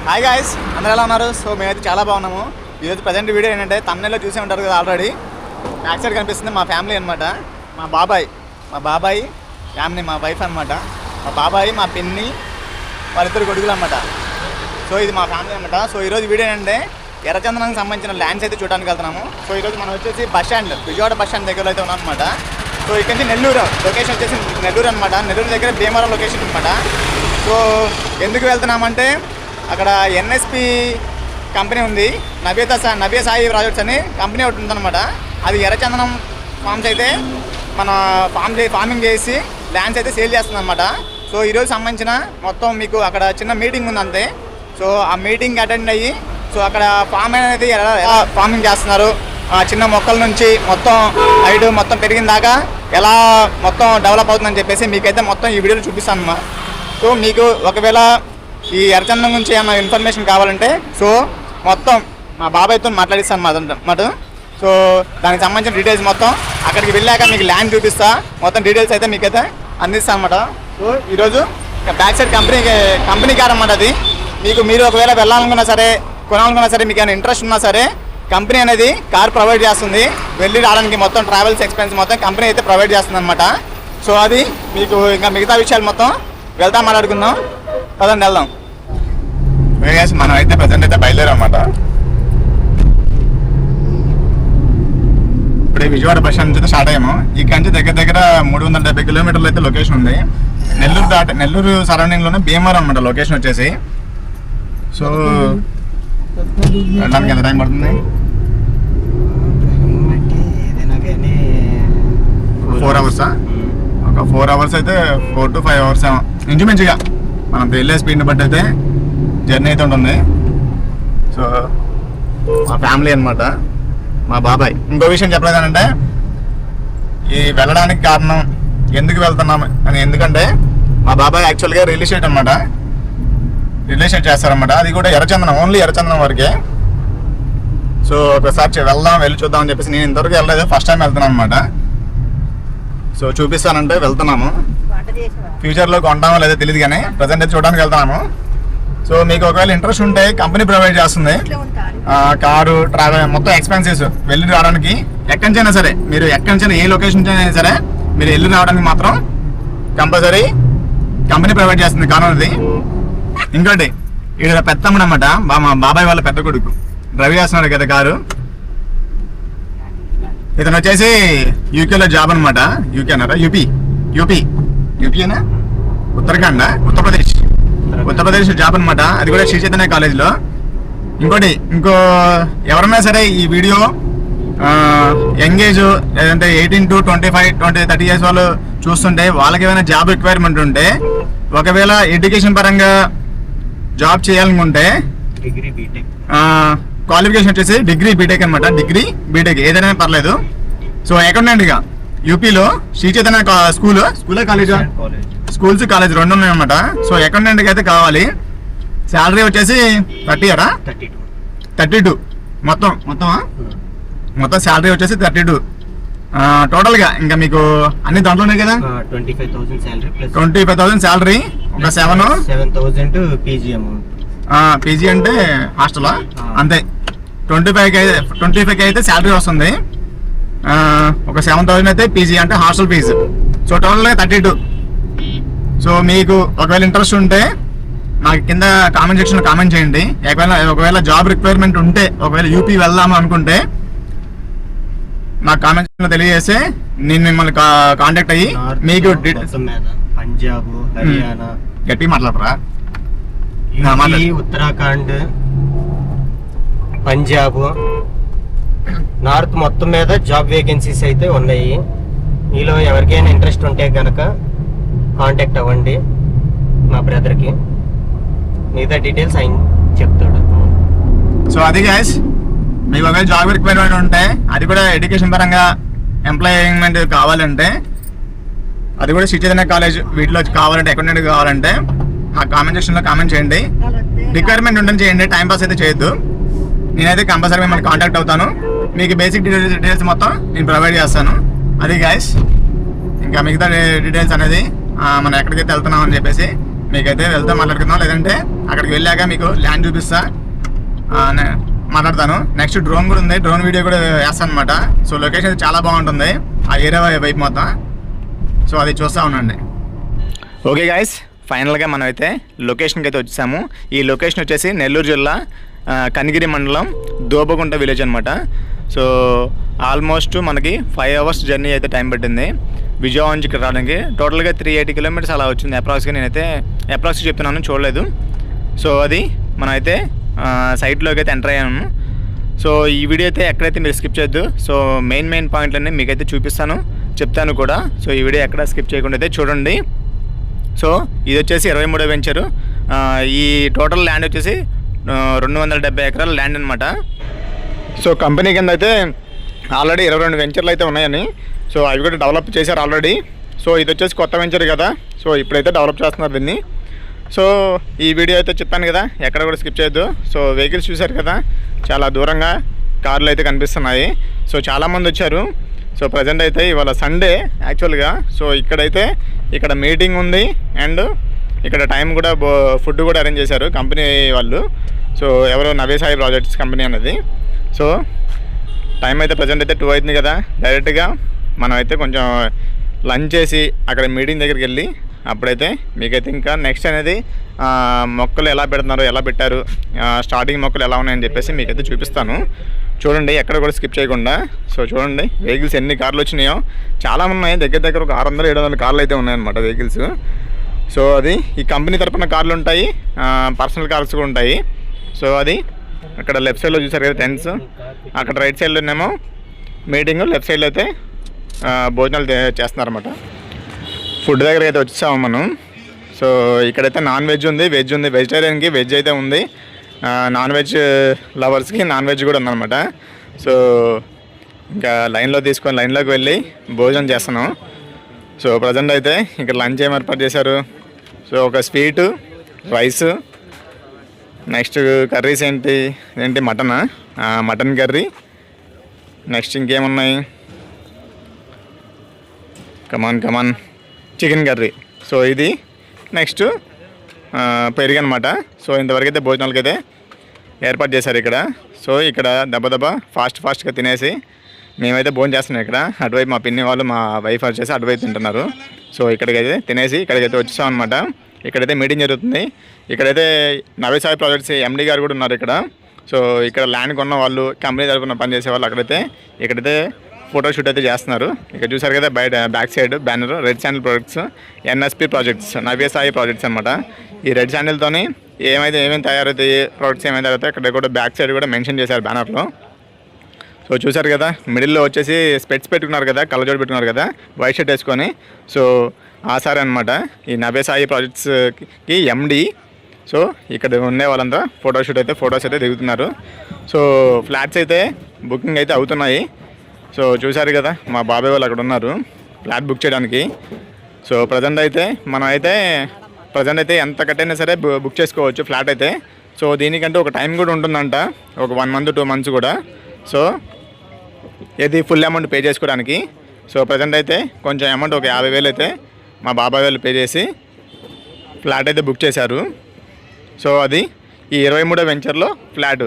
Hi guys, అందరూ ఎలా ఉన్నారు? సో మేమైతే చాలా బాగున్నాము. ఈరోజు ప్రజెంట్ వీడియో ఏంటంటే తమిళలో చూసే ఉంటారు కదా ఆల్రెడీ. బ్యాక్ సైడ్ కనిపిస్తుంది మా ఫ్యామిలీ అనమాట. మా బాబాయ్ ఫ్యామిలీ, మా వైఫ్ అనమాట. మా బాబాయ్, మా పిన్ని, వాళ్ళిద్దరు కొడుకులు అనమాట. సో ఇది మా ఫ్యామిలీ అనమాట. సో ఈరోజు వీడియో ఏంటంటే ఎర్రచందనానికి సంబంధించిన ల్యాండ్స్ అయితే చూడడానికి వెళ్తున్నాము. సో ఈరోజు మనం వచ్చేసి bus stand, Vijayawada bus stand దగ్గర అయితే ఉన్నాం అనమాట. సో ఇక్కడ నుంచి నెల్లూరు లొకేషన్ వచ్చేసి నెల్లూరు అనమాట. నెల్లూరు దగ్గర భీమవరం లొకేషన్ అనమాట. సో ఎందుకు వెళ్తున్నామంటే అక్కడ ఎన్ఎస్పి కంపెనీ ఉంది, నవ్య సాయి ప్రాజెక్ట్స్ అని కంపెనీ ఒకటి ఉందన్నమాట. అది ఎర్రచందనం ఫార్మ్స్ అయితే మన ఫార్మింగ్ చేసి ల్యాండ్స్ అయితే సేల్ చేస్తుంది అనమాట. సో ఈరోజు సంబంధించిన మొత్తం మీకు అక్కడ చిన్న మీటింగ్ ఉంది అంతే. సో ఆ మీటింగ్ అటెండ్ అయ్యి సో అక్కడ ఫామ్ అనేది ఎలా ఫార్మింగ్ చేస్తున్నారు, చిన్న మొక్కల నుంచి మొత్తం హైట్ మొత్తం పెరిగిన దాకా ఎలా మొత్తం డెవలప్ అవుతుందని చెప్పేసి మీకైతే మొత్తం ఈ వీడియోలో చూపిస్తాను అన్నమాట. సో మీకు ఒకవేళ ఈ ఎర్రచందనం గురించి ఏమైనా ఇన్ఫర్మేషన్ కావాలంటే సో మొత్తం మా బాబాయ్తో మాట్లాడిస్తాను అన్నమాట. సో దానికి సంబంధించిన డీటెయిల్స్ మొత్తం అక్కడికి వెళ్ళాక మీకు ల్యాండ్ చూపిస్తా, మొత్తం డీటెయిల్స్ అయితే మీకైతే అందిస్తాను అనమాట. సో ఈరోజు బ్యాక్ సైడ్ కంపెనీ కార్ అన్నమాట. అది మీరు ఒకవేళ వెళ్ళాలనుకున్నా సరే, కొనాలనుకున్నా సరే, మీకు ఏమైనా ఇంట్రెస్ట్ ఉన్నా సరే కంపెనీ అనేది కార్ ప్రొవైడ్ చేస్తుంది. వెళ్ళి రావడానికి మొత్తం ట్రావెల్స్ ఎక్స్పెన్స్ మొత్తం కంపెనీ అయితే ప్రొవైడ్ చేస్తుంది అనమాట. సో అది మీకు ఇంకా మిగతా విషయాలు మొత్తం వెళ్తాం, మాట్లాడుకుందాం. పదండి వెళ్దాం. మనం అయితే ప్రజెంట్ అయితే బయలుదేరమాట. ఇప్పుడు విజయవాడ బస్ స్టాండ్ నుంచి స్టార్ట్ అయ్యాము. ఇక్కడ నుంచి దగ్గర 370 కిలోమీటర్లు అయితే లొకేషన్ ఉంది. నెల్లూరు సరౌండింగ్ లోనే భీమవరం అనమాట లొకేషన్ వచ్చేసి. సో వెళ్ళడానికి ఎంత టైం పడుతుంది? 4 అవర్సా? ఒక 4 అవర్స్ అయితే 4 to 5 అవర్స్ ఏమో ఇంచుమించుగా మనం వెళ్ళే స్పీడ్ని బట్టి అయితే జర్నీ అయితే ఉంటుంది. సో మా ఫ్యామిలీ అనమాట, మా బాబాయ్. ఇంకో విషయం చెప్పలేదంటే ఈ వెళ్ళడానికి కారణం ఎందుకు వెళ్తున్నాం అని, ఎందుకంటే మా బాబాయ్ యాక్చువల్గా రియల్ ఎస్టేట్ అనమాట, రియల్ ఎస్టేట్ చేస్తారనమాట. అది కూడా ఎర్రచందనం, ఓన్లీ ఎర్రచందనం వరకే. సో ఒకసారి వెళ్ళి చూద్దామని చెప్పేసి నేను ఇంతవరకు వెళ్ళలేదు, ఫస్ట్ టైం వెళ్తున్నాను అనమాట. సో చూపిస్తానంటే వెళ్తున్నాము. ఫ్యూచర్లో కొంటామో లేదో తెలియదు కానీ ప్రజెంట్ అయితే చూడడానికి వెళ్తున్నాము. సో మీకు ఒకవేళ ఇంట్రెస్ట్ ఉంటే కంపెనీ ప్రొవైడ్ చేస్తుంది కారు, ట్రావెల్ మొత్తం ఎక్స్పెన్సెస్. వెళ్ళి రావడానికి ఎక్కడి నుంచైనా సరే, మీరు ఎక్కడి నుంచైనా ఏ లొకేషన్ నుంచి అయినా సరే మీరు వెళ్ళి రావడానికి మాత్రం కంపల్సరీ కంపెనీ ప్రొవైడ్ చేస్తుంది కారు అనేది. ఇంకోటి ఇక్కడ పెద్దమ్ముడు అనమాట, మా బాబాయ్ వాళ్ళ పెద్ద కొడుకు డ్రైవ్ చేస్తున్నాడు కదా కారు. ఇతను వచ్చేసి యూకేలో జాబ్ అనమాట. యూకే అన్నారా? యూపీనా? ఉత్తరప్రదేశ్ జాబ్ అనమాట. అది కూడా శ్రీ చైతన్య కాలేజ్లో. ఇంకో ఎవరన్నా సరే ఈ వీడియో యంగేజ్ లేదంటే 18 to 25, 30 ఇయర్స్ వాళ్ళు చూస్తుంటే వాళ్ళకి ఏమైనా జాబ్ రిక్వైర్మెంట్ ఉంటే, ఒకవేళ ఎడ్యుకేషన్ పరంగా జాబ్ చేయాలనుకుంటే క్వాలిఫికేషన్ వచ్చేసి డిగ్రీ బీటెక్ అనమాట. డిగ్రీ బీటెక్ ఏదైనా పర్లేదు. సో అకౌంటెంట్గా యూపీలో శ్రీ చైతన్య స్కూల్స్ కాలేజ్ 2 ఉన్నాయన్నమాట. సో అకౌంటెంట్కి అయితే కావాలి. శాలరీ వచ్చేసి 32 మొత్తం శాలరీ వచ్చేసి 32 టోటల్గా. ఇంకా మీకు అన్ని దాంట్లోనే కదా 25,000 శాలరీ, ఒక 7,000 పీజీ అంటే హాస్టలా అంతే. 25 అయితే శాలరీ వస్తుంది. ఒక 7,000 అయితే పీజీ అంటే హాస్టల్ ఫీజు. సో టోటల్గా 32. సో మీకు ఒకవేళ ఇంట్రెస్ట్ ఉంటే నాకు కింద కామెంట్ సెక్షన్లో కామెంట్ చేయండి. ఒకవేళ జాబ్ రిక్వైర్మెంట్ ఉంటే, ఒకవేళ యూపీ వెళ్దాము అనుకుంటే నాకు కామెంట్ సెక్షన్లో తెలియజేస్తే నేను మిమ్మల్ని కాంటాక్ట్ అయ్యి మీకు పంజాబ్, హర్యానా, గట్టిగా మాట్లాడరా, ఉత్తరాఖండ్, పంజాబ్, నార్త్ మొత్తం మీద జాబ్ వేకెన్సీస్ అయితే ఉన్నాయి. మీలో ఎవరికైనా ఇంట్రెస్ట్ ఉంటే కనుక కాంటాక్ట్ అవ్వండి మా బ్రదర్కి. మిగతా డీటెయిల్స్ ఆయన చెప్తాడు. సో అది గైస్, మీకు ఒకవేళ జాబ్ రిక్వైర్మెంట్ ఉంటే, అది కూడా ఎడ్యుకేషన్ పరంగా ఎంప్లాయ్మెంట్ కావాలంటే, అది కూడా శ్రీ చైతన్య కాలేజ్ వీటిలో కావాలంటే, అకౌంటెంట్ కావాలంటే ఆ కామెంట్ సెక్షన్లో కామెంట్ చేయండి. రిక్వైర్మెంట్ ఉందని చేయండి, టైంపాస్ అయితే చేయొద్దు. నేనైతే కంపల్సరీ మిమ్మల్ని కాంటాక్ట్ అవుతాను. మీకు బేసిక్ డీటెయిల్స్ మొత్తం నేను ప్రొవైడ్ చేస్తాను. అది గైస్, ఇంకా మిగతా డీటెయిల్స్ అనేది మనం ఎక్కడికైతే వెళ్తున్నాం అని చెప్పేసి మీకైతే వెళ్తే మాట్లాడుకుందాం, లేదంటే అక్కడికి వెళ్ళాక మీకు ల్యాండ్ చూపిస్తా మాట్లాడతాను. నెక్స్ట్ డ్రోన్ కూడా ఉంది, డ్రోన్ వీడియో కూడా వేస్తాను అనమాట. సో లొకేషన్ అయితే చాలా బాగుంటుంది, ఆ ఏరియా వైపు మొత్తం. సో అది చూస్తూ ఉండండి. ఓకే గాయస్, ఫైనల్గా మనం అయితే లొకేషన్కి అయితే వచ్చేసాము. ఈ లొకేషన్ వచ్చేసి నెల్లూరు జిల్లా కనిగిరి మండలం దోబగుంట విలేజ్ అనమాట. సో ఆల్మోస్ట్ మనకి 5 hours జర్నీ అయితే టైం పట్టింది విజయవాడ నుంచి ఇక్కడ రావడానికి. టోటల్గా 380 kilometers అలా వచ్చింది అప్రాక్స్గా. నేనైతే అప్రాక్స్గా చెప్తున్నాను, చూడలేదు. సో అది మనం అయితే సైట్లోకి అయితే ఎంటర్ అయ్యాను. సో ఈ వీడియో అయితే ఎక్కడైతే మీరు స్కిప్ చేయొద్దు. సో మెయిన్ పాయింట్లన్నీ మీకైతే చూపిస్తాను, చెప్తాను కూడా. సో ఈ వీడియో ఎక్కడ స్కిప్ చేయకుండా అయితే చూడండి. సో ఇది వచ్చేసి 23వ వెంచరు. ఈ టోటల్ ల్యాండ్ వచ్చేసి 270 ఎకరాల ల్యాండ్ అనమాట. సో కంపెనీ కింద అయితే ఆల్రెడీ 22 వెంచర్లు అయితే ఉన్నాయని, సో అవి కూడా డెవలప్ చేశారు ఆల్రెడీ. సో ఇది వచ్చేసి కొత్త వెంచర్ కదా, సో ఇప్పుడైతే డెవలప్ చేస్తున్నారు దీన్ని. సో ఈ వీడియో అయితే చెప్పాను కదా, ఎక్కడ కూడా స్కిప్ చేయొద్దు. సో వెహికల్స్ చూశారు కదా, చాలా దూరంగా కార్లు అయితే కనిపిస్తున్నాయి. సో చాలామంది వచ్చారు. సో ప్రజెంట్ అయితే ఇవాళ సండే యాక్చువల్గా. సో ఇక్కడ మీటింగ్ ఉంది, అండ్ ఇక్కడ టైం కూడా ఫుడ్ కూడా అరేంజ్ చేశారు కంపెనీ వాళ్ళు. సో ఎవరో నవేసాయి ప్రాజెక్ట్స్ కంపెనీ అన్నది. సో టైం అయితే ప్రజెంట్ అయితే 2 అవుతుంది కదా, డైరెక్ట్గా మనం అయితే కొంచెం లంచ్ చేసి అక్కడ మీటింగ్ దగ్గరికి వెళ్ళి అప్పుడైతే మీకైతే ఇంకా నెక్స్ట్ అనేది మొక్కలు ఎలా పెడుతున్నారు, ఎలా పెట్టారు, స్టార్టింగ్ మొక్కలు ఎలా ఉన్నాయని చెప్పేసి మీకైతే చూపిస్తాను. చూడండి, ఎక్కడ కూడా స్కిప్ చేయకుండా. సో చూడండి వెహికల్స్ ఎన్ని కార్లు వచ్చినాయో, చాలా ఉన్నాయి. దగ్గర ఒక 600-700 కార్లు అయితే ఉన్నాయన్నమాట వెహికల్స్. సో అది ఈ కంపెనీ తరపున కార్లు ఉంటాయి, పర్సనల్ కార్స్ కూడా ఉంటాయి. సో అది అక్కడ లెఫ్ట్ సైడ్లో చూసారు కదా టెంట్స్, అక్కడ రైట్ సైడ్లోనేమో మీటింగ్, లెఫ్ట్ సైడ్లో అయితే భోజనాలు చేస్తున్నారన్నమాట. ఫుడ్ దగ్గర అయితే వచ్చాము మనం. సో ఇక్కడైతే నాన్ వెజ్ ఉంది, వెజ్ ఉంది, వెజిటేరియన్కి వెజ్ అయితే ఉంది, నాన్ వెజ్ లవర్స్కి నాన్ వెజ్ కూడా ఉందన్నమాట. సో ఇంకా లైన్లోకి వెళ్ళి భోజనం చేస్తున్నాం. సో ప్రజెంట్ అయితే ఇక్కడ లంచ్ ఏం ఏర్పాటు చేశారు. సో ఒక స్వీటు, రైస్, నెక్స్ట్ కర్రీస్ ఏంటి మటన్ కర్రీ, నెక్స్ట్ ఇంకేమున్నాయి, కమాన్ చికెన్ కర్రీ. సో ఇది నెక్స్ట్ పెరుగు అనమాట. సో ఇంతవరకు అయితే భోజనాలకి అయితే ఏర్పాటు చేశారు ఇక్కడ. సో ఇక్కడ దెబ్బ ఫాస్ట్గా తినేసి మేమైతే భోజనం చేస్తున్నాం ఇక్కడ. అటువైపు మా పిన్ని వాళ్ళు, మా వైఫ్ వచ్చేసి అటువైపు తింటున్నారు. సో ఇక్కడికైతే తినేసి ఇక్కడికైతే వచ్చేసాం అనమాట. ఇక్కడైతే మీటింగ్ జరుగుతుంది. ఇక్కడైతే నవేసాయి ప్రాజెక్ట్స్ ఎండి గారు కూడా ఉన్నారు ఇక్కడ. సో ఇక్కడ ల్యాండ్ కొన్న వాళ్ళు, కంపెనీ తరపున పనిచేసే వాళ్ళు ఇక్కడైతే ఫోటోషూట్ అయితే చేస్తున్నారు. ఇక్కడ చూసారు కదా బయట back side banner, red sandal projects, NSP projects, Navasai projects అనమాట. ఈ రెడ్ శాండిల్తోని ఏమేమి తయారవుతాయి, ప్రోడక్ట్స్ ఏమైతే తయారవుతాయి ఇక్కడ కూడా బ్యాక్ సైడ్ కూడా మెన్షన్ చేశారు బ్యానర్లో. సో చూసారు కదా, మిడిల్లో వచ్చేసి స్పెట్స్ పెట్టుకున్నారు కదా, కళ్ళజోడు పెట్టుకున్నారు కదా, వైట్ షర్ట్ వేసుకొని. సో ఆ సార్ అనమాట ఈ నవేసాయి ప్రాజెక్ట్స్కి ఎండి. సో ఇక్కడ ఉండే వాళ్ళంతా ఫొటోస్ అయితే దిగుతున్నారు. సో ఫ్లాట్స్ అయితే బుకింగ్ అయితే అవుతున్నాయి. సో చూసారు కదా, మా బాబాయ్ వాళ్ళు అక్కడ ఉన్నారు ఫ్లాట్ బుక్ చేయడానికి. సో ప్రజెంట్ అయితే ఎంత కట్టైనా సరే బుక్ చేసుకోవచ్చు ఫ్లాట్ అయితే. సో దీనికంటే ఒక టైం కూడా ఉంటుందంట, ఒక 1 month 2 months కూడా. సో ఇది ఫుల్ అమౌంట్ పే చేసుకోవడానికి. సో ప్రజెంట్ అయితే కొంచెం అమౌంట్ ఒక 50,000 అయితే మా బాబాయ్ వాళ్ళు పే చేసి ఫ్లాట్ అయితే బుక్ చేశారు. సో అది ఈ 23వ వెంచర్లో ఫ్లాట్.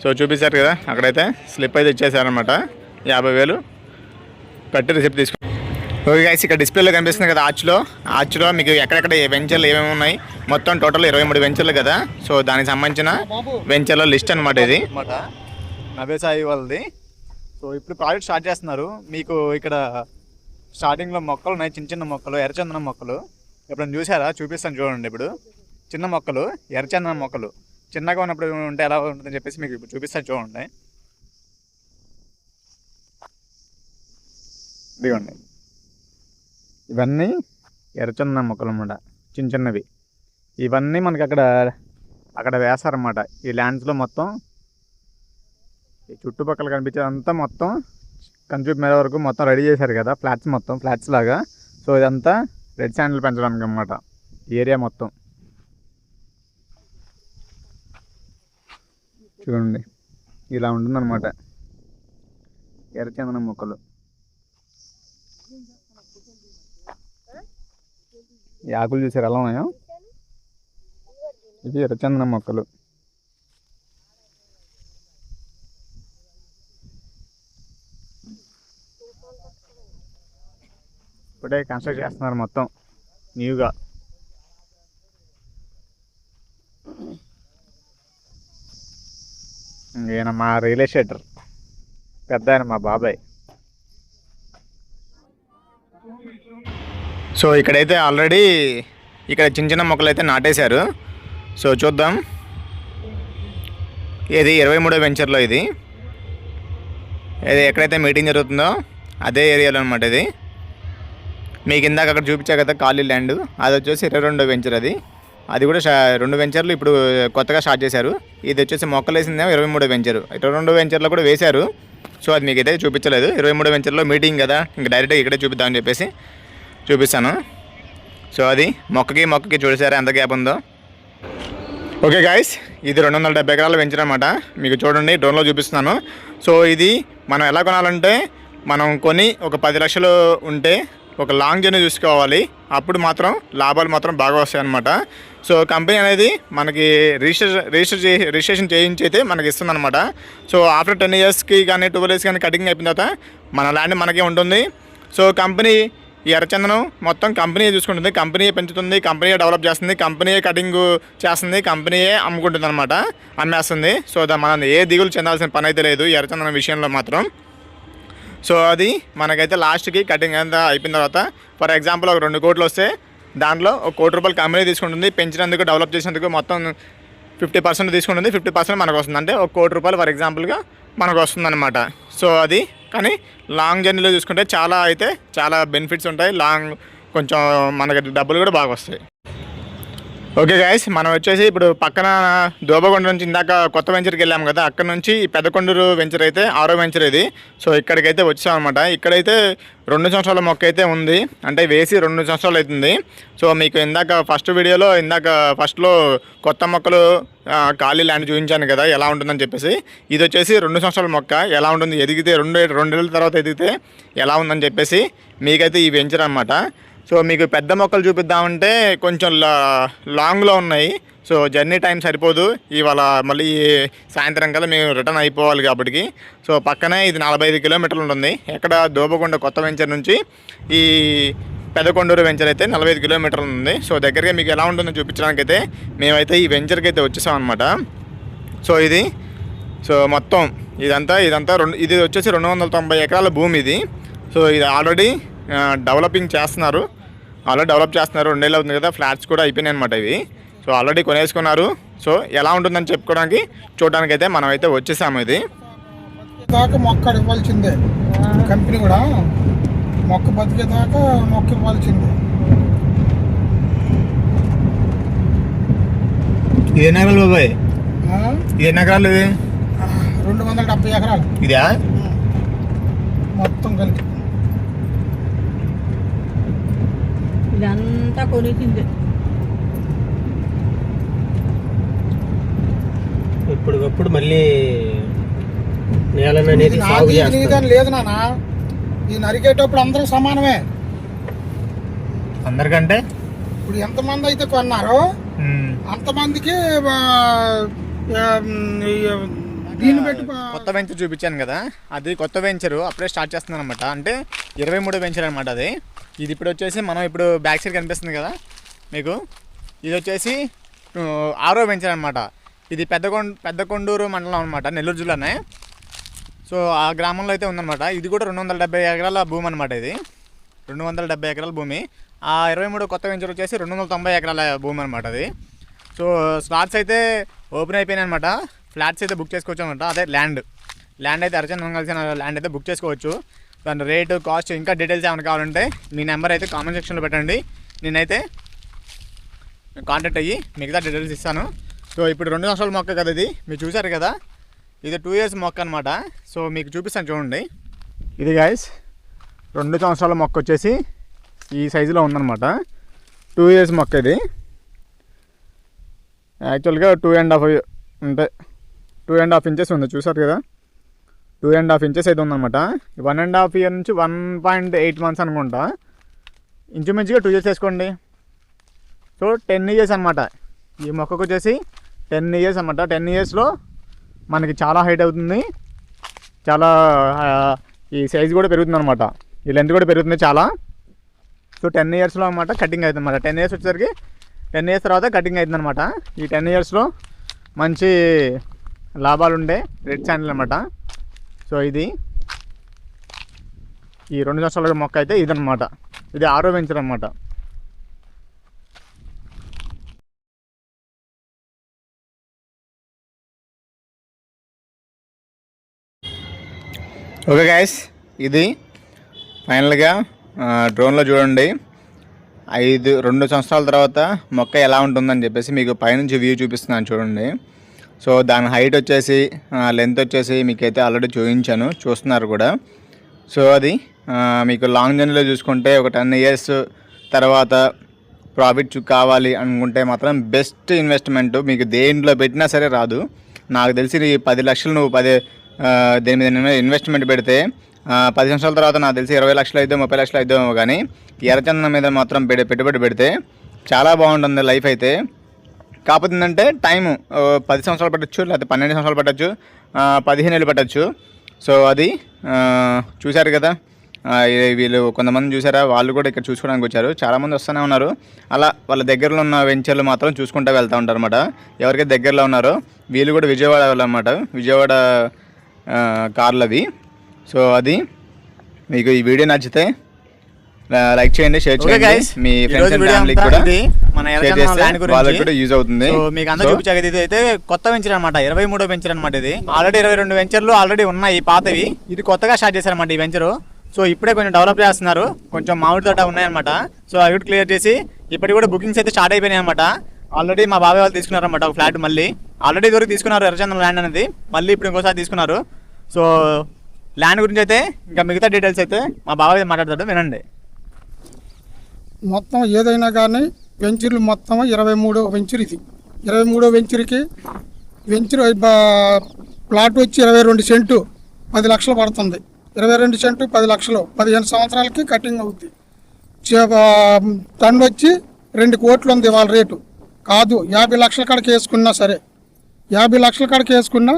సో చూపించారు కదా, అక్కడైతే స్లిప్ అయితే ఇచ్చేసారనమాట, 50,000 కట్టి రిసిప్ట్ తీసుకుని. ఓకే గైస్, ఇక్కడ డిస్ప్లేలో కనిపిస్తుంది కదా ఆర్చ్లో మీకు ఎక్కడెక్కడ వెంచర్లు ఏమేమి ఉన్నాయి, మొత్తం టోటల్ 23 వెంచర్లు కదా. సో దానికి సంబంధించిన వెంచర్ల లిస్ట్ అనమాట ఇది, నవేసాయి వాళ్ళది. సో ఇప్పుడు ప్రాజెక్ట్ స్టార్ట్ చేస్తున్నారు. మీకు ఇక్కడ స్టార్టింగ్లో మొక్కలు ఉన్నాయి, చిన్న మొక్కలు, ఎర్రచందనం మొక్కలు. ఎప్పుడైనా చూసారా? చూపిస్తాను చూడండి. ఇప్పుడు చిన్న మొక్కలు, ఎర్రచందనం మొక్కలు చిన్నగా ఉన్నప్పుడు ఉంటే ఎలా ఉంటుందని చెప్పేసి మీకు ఇప్పుడు చూపిస్తాను చూడండి. ఇదిగోండి, ఇవన్నీ ఎర్రచందనం మొక్కలు అన్నమాట, చిన్నవి. ఇవన్నీ మనకి అక్కడ వేస్తారన్నమాట. ఈ ల్యాండ్స్లో మొత్తం ఈ చుట్టుపక్కల కనిపించేదంతా మొత్తం కన్స్యూమ్ మీద వరకు మొత్తం రెడీ చేశారు కదా, ఫ్లాట్స్ లాగా. సో ఇదంతా రెడ్ శాండిల్ పెంచడానికి అన్నమాట ఈ ఏరియా మొత్తం. చూడండి ఇలా ఉంటుందన్నమాట ఎర్రచందనం మొక్కలు. ఈ ఆకులు చూసారు ఎలా ఉన్నాయో. ఇవి ఎర్రచందనం మొక్కలు. ఇప్పుడే కన్స్ట్రక్ట్ చేస్తున్నారు మొత్తం న్యూగా. ఈయన మా రియల్ ఎస్టేటర్ పెద్ద ఆయన, మా బాబాయ్. సో ఇక్కడైతే ఆల్రెడీ ఇక్కడ చిన్న చిన్న మొక్కలు అయితే నాటేశారు. సో చూద్దాం. ఇది 23వ వెంచర్లో ఇది ఎక్కడైతే మీటింగ్ జరుగుతుందో అదే ఏరియాలో అనమాట. ఇది మీకు ఇందాక అక్కడ చూపించా కదా ఖాళీ ల్యాండ్, అది వచ్చేసి 22వ వెంచర్. అది కూడా 2 వెంచర్లు ఇప్పుడు కొత్తగా స్టార్ట్ చేశారు. ఇది వచ్చేసి మొక్కలు వేసిందేమో 23వ వెంచర్. 22వ వెంచర్లో కూడా వేశారు. సో అది మీకు అయితే చూపించలేదు. 23వ వెంచర్లో మీటింగ్ కదా, ఇంకా డైరెక్ట్గా ఇక్కడే చూపిద్దామని చెప్పేసి చూపిస్తాను. సో అది మొక్కకి చూసారా ఎంత గ్యాప్ ఉందో. ఓకే గాయస్, ఇది 270 ఎకరాల వెంచర్ అనమాట. మీకు చూడండి డ్రోన్లో చూపిస్తున్నాను. సో ఇది మనం ఎలా కొనాలంటే, మనం కొని ఒక 10 లక్షలు ఉంటే ఒక లాంగ్ జర్నీ చూసుకోవాలి. అప్పుడు మాత్రం లాభాలు మాత్రం బాగా వస్తాయి అన్నమాట. సో కంపెనీ అనేది మనకి రిజిస్ట్రేషన్ చేయించి అయితే మనకి ఇస్తుంది అనమాట. సో ఆఫ్టర్ 10 ఇయర్స్కి కానీ 12 ఇయర్స్ కానీ కటింగ్ అయిపోయిన తర్వాత మన ల్యాండ్ మనకే ఉంటుంది. సో కంపెనీ ఈ ఎర్రచందనం మొత్తం కంపెనీయే చూసుకుంటుంది, కంపెనీయే పెంచుతుంది, కంపెనీయే డెవలప్ చేస్తుంది, కంపెనీయే కటింగ్ చేస్తుంది, కంపెనీయే అమ్ముకుంటుంది అనమాట, అమ్మేస్తుంది. సో మనం ఏ దిగులు చెందాల్సిన పని అయితే లేదు ఈ ఎర్రచందనం విషయంలో మాత్రం. సో అది మనకైతే లాస్ట్కి కటింగ్ అంతా అయిపోయిన తర్వాత ఫర్ ఎగ్జాంపుల్ ఒక 2 కోట్లు వస్తే దాంట్లో ఒక ₹1 కోటి కంపెనీ తీసుకుంటుంది. పెంచినందుకు, డెవలప్ చేసినందుకు మొత్తం 50% తీసుకుంటుంది. 50% మనకు వస్తుంది. అంటే ఒక ₹1 కోటి ఫర్ ఎగ్జాంపుల్గా మనకు వస్తుంది అనమాట. సో అది కానీ లాంగ్ జర్నీలో చూసుకుంటే చాలా బెనిఫిట్స్ ఉంటాయి. కొంచెం మనకి డబ్బులు కూడా బాగా వస్తాయి. ఓకే గైస్, మనం వచ్చేసి ఇప్పుడు పక్కన దోబకొండ నుంచి ఇందాక కొత్త వెంచర్కి వెళ్ళాము కదా, అక్కడ నుంచి ఈ పెద్దకొండూరు వెంచర్ అయితే 6వ వెంచర్ ఇది. సో ఇక్కడికైతే వచ్చాం అనమాట. ఇక్కడైతే 2 సంవత్సరాల మొక్క అయితే ఉంది, అంటే వేసి 2 సంవత్సరాలు అవుతుంది. సో మీకు ఫస్ట్లో కొత్త మొక్కలు ఖాళీ ల్యాండ్ చూపించాను కదా ఎలా ఉంటుందని చెప్పేసి. ఇది వచ్చేసి 2 సంవత్సరాల మొక్క ఎలా ఉంటుంది, ఎదిగితే 2 తర్వాత ఎదిగితే ఎలా ఉందని చెప్పేసి మీకైతే ఈ వెంచర్ అనమాట. సో మీకు పెద్ద మొక్కలు చూపిద్దామంటే కొంచెం లాంగ్లో ఉన్నాయి. సో జర్నీ టైం సరిపోదు. ఇవాళ మళ్ళీ సాయంత్రం కల్లా మేము రిటర్న్ అయిపోవాలి కాబట్టి. సో పక్కనే ఇది 45 కిలోమీటర్లు ఉంటుంది. ఎక్కడ దోబకొండ కొత్త వెంచర్ నుంచి ఈ పెద్దకొండూరు వెంచర్ అయితే 45 కిలోమీటర్లు ఉంది. సో దగ్గరగా మీకు ఎలా ఉంటుందో చూపించడానికి అయితే మేమైతే ఈ వెంచర్కి అయితే వచ్చేసాం అనమాట. సో ఇది మొత్తం ఇదంతా ఇది వచ్చేసి 290 ఎకరాల భూమి ఇది. సో ఇది ఆల్రెడీ డెవలప్ చేస్తున్నారు. 2 ఏళ్ళు అవుతుంది కదా, ఫ్లాట్స్ కూడా అయిపోయినాయి అనమాట ఇవి. So already కొనేసుకున్నారు. సో ఎలా ఉంటుందని చెప్పుకోవడానికి చూడడానికి అయితే మనం అయితే వచ్చేసాము. ఇది దాకా మొక్క ఇవ్వాల్సిందే, కంపెనీ కూడా మొక్క బతికేదాకా మొక్క ఇవ్వాల్సిందే. ఇది ఎన్ని ఎకరాలు బాబాయ్? ఇది ఎన్ని ఎకరాలు? ఇది 270 ఎకరాలు. ఇదా మొత్తం కలిపి ఇదంతా కొనేసింది. ఇప్పటికప్పుడు మళ్ళీ నేలను అనేది సాగు చేస్తారు. లేదు నాన్న, ఈ నరికేటప్పుడు అందరూ సమానమే. అందరికంటే ఇప్పుడు ఎంతమంది అయితే కొన్నారో అంతమందికి దీన్ని పెట్టి కొత్త వెంచర్ చూపించాను కదా, అది కొత్త వెంచరు అప్పుడే స్టార్ట్ చేస్తున్నాను అనమాట. అంటే 23వ వెంచర్ అనమాట అది. ఇది ఇప్పుడు వచ్చేసి మనం ఇప్పుడు బ్యాక్ సైడ్ కనిపిస్తుంది కదా మీకు, ఇది వచ్చేసి 6వ వెంచర్ అనమాట. ఇది పెద్దకొండూరు మండలం అనమాట, నెల్లూరు జిల్లానే. సో ఆ గ్రామంలో అయితే ఉందన్నమాట. ఇది కూడా 270 ఎకరాల భూమి అనమాట. ఇది 270 ఎకరాల భూమి. ఆ 23వ కొత్త వెంచర్ వచ్చేసి 290 ఎకరాల భూమి అనమాట అది. సో స్లాట్స్ అయితే ఓపెన్ అయిపోయినాయి అనమాట. ఫ్లాట్స్ అయితే బుక్ చేసుకోవచ్చు అనమాట. అదే ల్యాండ్ అయితే అర్జెంట్ కలిసిన ల్యాండ్ అయితే బుక్ చేసుకోవచ్చు. దాని రేటు, కాస్ట్, ఇంకా డీటెయిల్స్ ఏమైనా కావాలంటే మీ నెంబర్ అయితే కామెంట్ సెక్షన్లో పెట్టండి. నేనైతే కాంటాక్ట్ అయ్యి మిగతా డీటెయిల్స్ ఇస్తాను. సో ఇప్పుడు 2 సంవత్సరాల మొక్క కదా ఇది, మీరు చూసారు కదా, ఇది 2 ఇయర్స్ మొక్క అనమాట. సో మీకు చూపిస్తాను చూడండి. ఇది గైస్ 2 సంవత్సరాల మొక్క వచ్చేసి ఈ సైజులో ఉందన్నమాట. 2 ఇయర్స్ మొక్క ఇది. యాక్చువల్గా 2.5 అంటే 2.5 ఇంచెస్ ఉంది, చూసారు కదా, 2.5 ఇంచెస్ అయితే ఉందన్నమాట. 1.5 ఇయర్ నుంచి 1.8 మంత్స్ అనుకుంటా, ఇంచుమించుగా 2 ఇయర్స్ వేసుకోండి. సో 10 ఇయర్స్ అనమాట ఈ మొక్కకు వచ్చేసి 10 ఇయర్స్ అన్నమాట. 10 ఇయర్స్లో మనకి చాలా హైట్ అవుతుంది, చాలా ఈ సైజ్ కూడా పెరుగుతుంది అనమాట, ఈ లెంత్ కూడా పెరుగుతుంది చాలా. సో 10 ఇయర్స్లో అనమాట కటింగ్ అవుతుంది అనమాట. 10 ఇయర్స్ వచ్చేసరికి 10 ఇయర్స్ తర్వాత కటింగ్ అవుతుంది అనమాట. ఈ 10 ఇయర్స్లో మంచి లాభాలు ఉండే రెడ్ శాండిల్ అనమాట. సో ఇది ఈ 2 సంవత్సరాల మొక్క అయితే ఇదనమాట. ఇది 6వ వెంచర్ అనమాట. ఓకే గైస్, ఇది ఫైనల్గా డ్రోన్లో చూడండి 2 సంవత్సరాల తర్వాత మొక్క ఎలా ఉంటుందని చెప్పేసి మీకు పైనుంచి వ్యూ చూపిస్తున్నాను చూడండి. సో దాని హైట్ వచ్చేసి లెంత్ వచ్చేసి మీకైతే ఆల్రెడీ చూపించాను, చూస్తున్నారు కూడా. సో అది మీకు లాంగ్ జర్నీలో చూసుకుంటే ఒక 10 ఇయర్స్ తర్వాత ప్రాఫిట్ కావాలి అనుకుంటే మాత్రం బెస్ట్ ఇన్వెస్ట్మెంట్. మీకు దేంట్లో పెట్టినా సరే రాదు. నాకు తెలిసి 10 లక్షలు నువ్వు దేని మీద ఇన్వెస్ట్మెంట్ పెడితే 10 సంవత్సరాల తర్వాత నాకు తెలిసి 20 లక్షలు అయితే 30 లక్షలు అయిద్దామో, కానీ ఎర్రచందనం మీద మాత్రం పెట్టుబడి పెడితే చాలా బాగుంటుంది లైఫ్ అయితే. కాకపోతే ఏంటంటే టైము 10 సంవత్సరాలు పట్టచ్చు, లేకపోతే 12 సంవత్సరాలు పట్టచ్చు, 15 ఏళ్ళు పట్టచ్చు. సో అది చూశారు కదా, వీళ్ళు కొంతమంది చూసారా, వాళ్ళు కూడా ఇక్కడ చూసుకోవడానికి వచ్చారు. చాలామంది వస్తూనే ఉన్నారు. అలా వాళ్ళ దగ్గరలో ఉన్న వెంచర్లు మాత్రం చూసుకుంటూ వెళ్తూ ఉంటారు అనమాట. ఎవరికైతే దగ్గరలో ఉన్నారో వీళ్ళు కూడా విజయవాడ వాళ్ళన్నమాట, విజయవాడ కార్లు అవి. సో అది మీకు ఈ వీడియో నచ్చితే లైక్ చేయండి, షేర్ చేయండి, మీ ఫ్రెండ్స్ అండ్ ఫ్యామిలీకి కూడా షేర్ చేస్తే వాళ్ళకి కూడా యూజ్ అవుతుంది. మీకు అందరూ చూపించాక ఇది అయితే కొత్త వెంచర్ అనమాట, 23వ వెంచర్ అనమాట. ఇది ఆల్రెడీ 22 వెంచర్లు ఆల్రెడీ ఉన్నాయి పాతవి, ఇది కొత్తగా స్టార్ట్ చేశారన్నమాట ఈ వెంచరు. సో ఇప్పుడే కొంచెం డెవలప్ చేస్తున్నారు, కొంచెం మామిడి తోట ఉన్నాయన్నమాట. సో అవి కూడా క్లియర్ చేసి ఇప్పటికి కూడా బుకింగ్స్ అయితే స్టార్ట్ అయిపోయినాయి అనమాట. ఆల్రెడీ మా బాబాయ్ వాళ్ళు తీసుకున్నారన్నమాట ఒక ఫ్లాట్, మళ్ళీ ఆల్రెడీ ఇదివరకు తీసుకున్నారు ఎర్రచందనం ల్యాండ్ అనేది, మళ్ళీ ఇప్పుడు ఇంకోసారి తీసుకున్నారు. సో ల్యాండ్ గురించి అయితే ఇంకా మిగతా డీటెయిల్స్ అయితే మా బాబాయ్ మాట్లాడతాడు, వినండి. మొత్తం ఏదైనా కానీ వెంచర్లు మొత్తం 23వ వెంచర్ ఇది. 23వ వెంచర్కి వెంచర్ ప్లాట్ వచ్చి 22 సెంటు 10 లక్షలు పడుతుంది. 22 సెంటు 10 లక్షలు 15 సంవత్సరాలకి కటింగ్ అవుద్ది. టన్ను వచ్చి 2 కోట్లు ఉంది వాళ్ళ రేటు. కాదు 50 లక్షల కాడికి వేసుకున్నా సరే, 50 లక్షల కాడికి వేసుకున్నా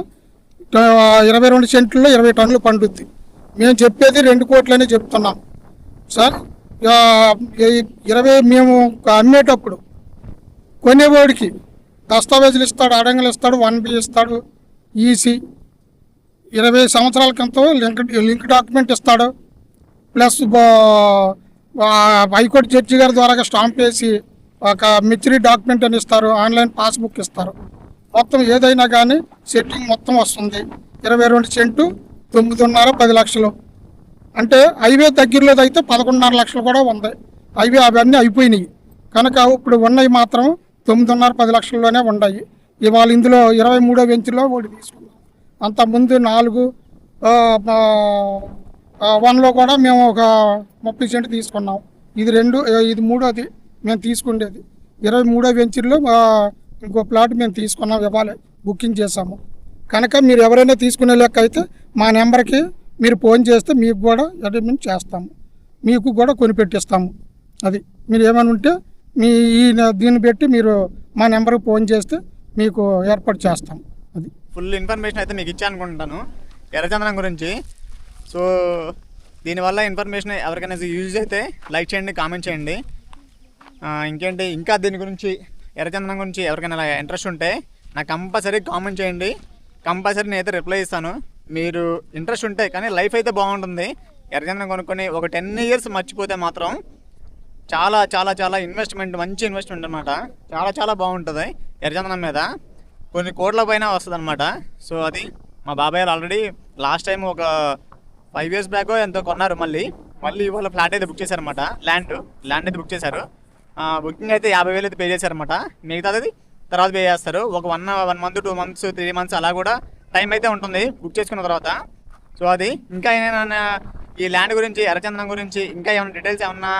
22 సెంట్లలో 20 టన్నులు పండుద్ది. మేము చెప్పేది 2 కోట్లనే చెప్తున్నాం సార్. 20 మేము అమ్మేటప్పుడు కొనేవాడికి దస్తావేజులు ఇస్తాడు, అడంగులు ఇస్తాడు, 1B ఇస్తాడు, ఈసీ 20 సంవత్సరాల క్రితం లింక్ డాక్యుమెంట్ ఇస్తాడు, ప్లస్ హైకోర్టు జడ్జి గారి ద్వారా స్టాంప్ వేసి ఒక మెచ్యూరిటీ డాక్యుమెంట్ అని ఇస్తారు, ఆన్లైన్ పాస్బుక్ ఇస్తారు. మొత్తం ఏదైనా కానీ సెట్టింగ్ మొత్తం వస్తుంది. 22 సెంటు 9.5 10 లక్షలు అంటే హైవే దగ్గరలో అయితే 11.5 లక్షలు కూడా ఉంది. హైవే అవన్నీ అయిపోయినాయి కనుక ఇప్పుడు ఉన్నాయి మాత్రం 9.5 10 లక్షల్లోనే ఉన్నాయి. ఇవాళ ఇందులో 23వ వెంచర్లో ఒకటి తీసుకున్నాం. అంతకుముందు 1లో కూడా మేము ఒక 30 సెంటు తీసుకున్నాం. ఇది మూడోది మేము తీసుకునేది. 23వ వెంచర్లో ఇంకో ప్లాట్ మేము తీసుకున్నాం, ఇవ్వాలి బుకింగ్ చేసాము. కనుక మీరు ఎవరైనా తీసుకునే లెక్క అయితే మా నెంబర్కి మీరు ఫోన్ చేస్తే మీకు కూడా అరేంజ్మెంట్ చేస్తాము, మీకు కూడా కొనిపెట్టిస్తాము. అది మీరు ఏమైనా ఉంటే దీన్ని పెట్టి మీరు మా నెంబర్కి ఫోన్ చేస్తే మీకు ఏర్పాటు చేస్తాం. అది ఫుల్ ఇన్ఫర్మేషన్ అయితే మీకు ఇచ్చాను అనుకుంటాను ఎర్రచందనం గురించి. సో దీనివల్ల ఇన్ఫర్మేషన్ ఎవరికైనా యూజ్ అయితే లైక్ చేయండి, కామెంట్ చేయండి. ఇంకేంటి ఇంకా దీని గురించి ఎర్రచందనం గురించి ఎవరికైనా ఇంట్రెస్ట్ ఉంటే నాకు కంపల్సరీ కామెంట్ చేయండి, కంపల్సరీ నేనైతే రిప్లై ఇస్తాను. మీరు ఇంట్రెస్ట్ ఉంటే కానీ లైఫ్ అయితే బాగుంటుంది. ఎర్రచందనం కొనుక్కొని ఒక 10 ఇయర్స్ మర్చిపోతే మాత్రం చాలా చాలా చాలా ఇన్వెస్ట్మెంట్, మంచి ఇన్వెస్ట్మెంట్ అనమాట. చాలా చాలా బాగుంటుంది ఎర్రచందనం మీద, కొన్ని కోట్ల పైన వస్తుంది అనమాట. సో అది మా బాబాయ్ ఆల్రెడీ లాస్ట్ టైం ఒక 5 years బ్యాక్ ఎంతో కొన్నారు, మళ్ళీ వాళ్ళ ఫ్లాట్ అయితే బుక్ చేశారనమాట. ల్యాండ్ అయితే బుక్ చేశారు. బుకింగ్ అయితే 50,000 అయితే పే చేశారనమాట. మిగతాది తర్వాత పే చేస్తారు. ఒక 1 month 2 months 3 months అలా కూడా టైం అయితే ఉంటుంది బుక్ చేసుకున్న తర్వాత. సో అది ఇంకా ఏమైనా ఈ ల్యాండ్ గురించి ఎర్రచందనం గురించి ఇంకా ఏమైనా డీటెయిల్స్ ఏమన్నా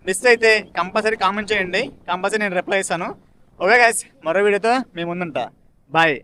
మిస్ అయితే కంపల్సరీ కామెంట్ చేయండి, కంపల్సరీ నేను రిప్లై ఇస్తాను. ఓకే గైస్, మరో వీడియోతో మీ ముందుంటా. బాయ్.